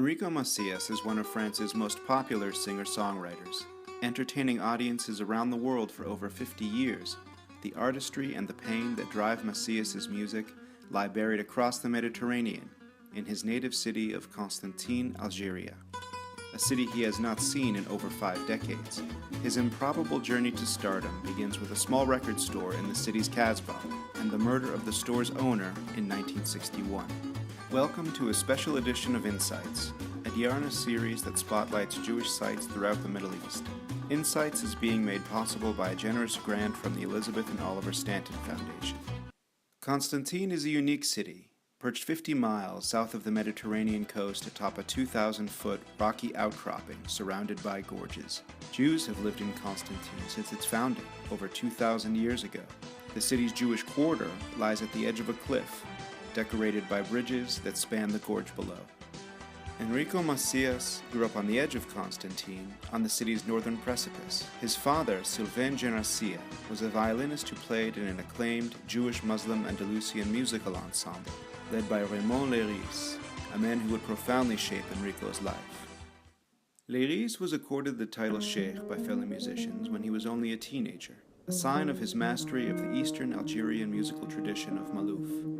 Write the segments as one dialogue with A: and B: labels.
A: Enrico Macias is one of France's most popular singer-songwriters. Entertaining audiences around the world for over 50 years, the artistry and the pain that drive Macias's music lie buried across the Mediterranean, in his native city of Constantine, Algeria, a city he has not seen in over 5 decades. His improbable journey to stardom begins with a small record store in the city's casbah and the murder of the store's owner in 1961. Welcome to a special edition of Insights, a Diarna series that spotlights Jewish sites throughout the Middle East. Insights is being made possible by a generous grant from the Elizabeth and Oliver Stanton Foundation. Constantine is a unique city, perched 50 miles south of the Mediterranean coast atop a 2,000-foot rocky outcropping surrounded by gorges. Jews have lived in Constantine since its founding, over 2,000 years ago. The city's Jewish quarter lies at the edge of a cliff, decorated by bridges that span the gorge below. Enrico Macias grew up on the edge of Constantine, on the city's northern precipice. His father, singer-songwriter, was a violinist who played in an acclaimed Jewish-Muslim Andalusian musical ensemble, led by Raymond Leiris, a man who would profoundly shape Enrico's life. Leiris was accorded the title Cheikh by fellow musicians when he was only a teenager, a sign of his mastery of the Eastern Algerian musical tradition of Malouf.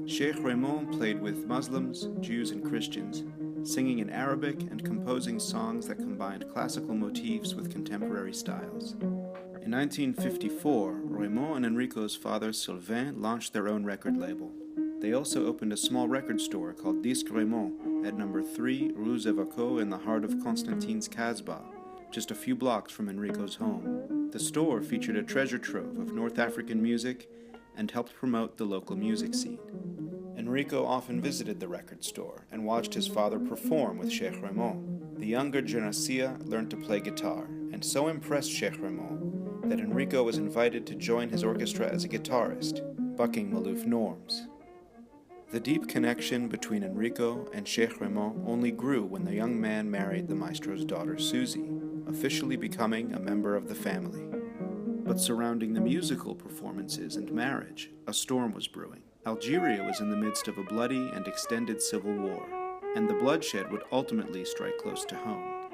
A: Cheikh Raymond played with Muslims, Jews, and Christians, singing in Arabic and composing songs that combined classical motifs with contemporary styles. In 1954, Raymond and Enrico's father Sylvain launched their own record label. They also opened a small record store called Disque Raymond at number 3 Rue Zévaco in the heart of Constantine's casbah, just a few blocks from Enrico's home. The store featured a treasure trove of North African music and helped promote the local music scene. Enrico often visited the record store and watched his father perform with Cheikh Raymond. The younger Genacia learned to play guitar, and so impressed Cheikh Raymond that Enrico was invited to join his orchestra as a guitarist, bucking Malouf norms. The deep connection between Enrico and Cheikh Raymond only grew when the young man married the maestro's daughter Susie, officially becoming a member of the family. But surrounding the musical performances and marriage, a storm was brewing. Algeria was in the midst of a bloody and extended civil war, and the bloodshed would ultimately strike close to home.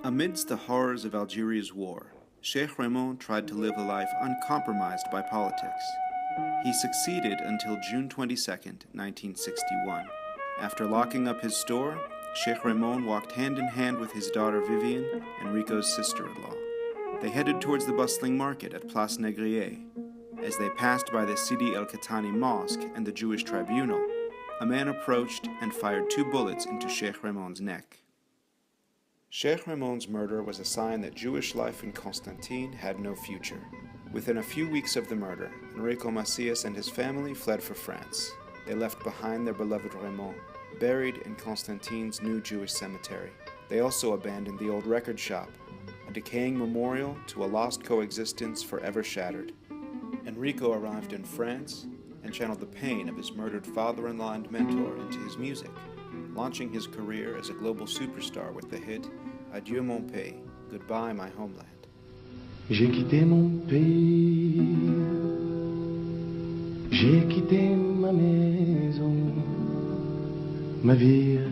A: Amidst the horrors of Algeria's war, Cheikh Raymond tried to live a life uncompromised by politics. He succeeded until June 22, 1961. After locking up his store, Cheikh Raymond walked hand in hand with his daughter Vivienne, Enrico's sister-in-law. They headed towards the bustling market at Place Négrier. As they passed by the Sidi El-Khatani Mosque and the Jewish Tribunal, a man approached and fired 2 bullets into Cheikh Raymond's neck. Cheikh Raymond's murder was a sign that Jewish life in Constantine had no future. Within a few weeks of the murder, Enrico Macias and his family fled for France. They left behind their beloved Raymond, buried in Constantine's new Jewish cemetery. They also abandoned the old record shop, a decaying memorial to a lost coexistence forever shattered. Enrico arrived in France and channeled the pain of his murdered father-in-law and mentor into his music, launching his career as a global superstar with the hit Adieu mon pays, Goodbye my homeland.
B: J'ai quitté mon pays, j'ai quitté ma maison, ma ville,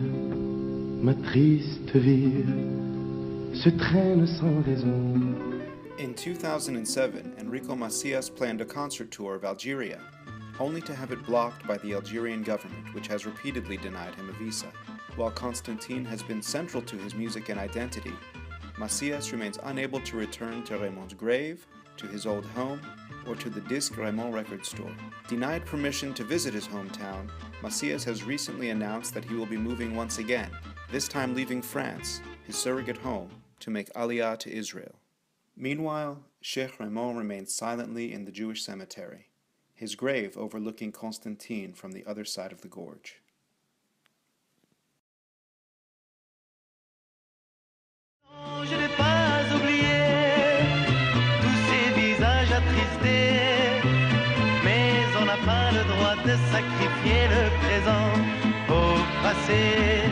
B: ma triste ville, se traîne sans raison.
A: In 2007, Enrico Macias planned a concert tour of Algeria, only to have it blocked by the Algerian government, which has repeatedly denied him a visa. While Constantine has been central to his music and identity, Macias remains unable to return to Raymond's grave, to his old home, or to the Disque Raymond record store. Denied permission to visit his hometown, Macias has recently announced that he will be moving once again, this time leaving France, his surrogate home, to make Aliyah to Israel. Meanwhile, Cheikh Raymond remains silently in the Jewish cemetery, his grave overlooking Constantine from the other side of the gorge.
C: Je n'ai pas oublié tous ces visages attristés, mais on n'a pas le droit de sacrifier le présent au passé.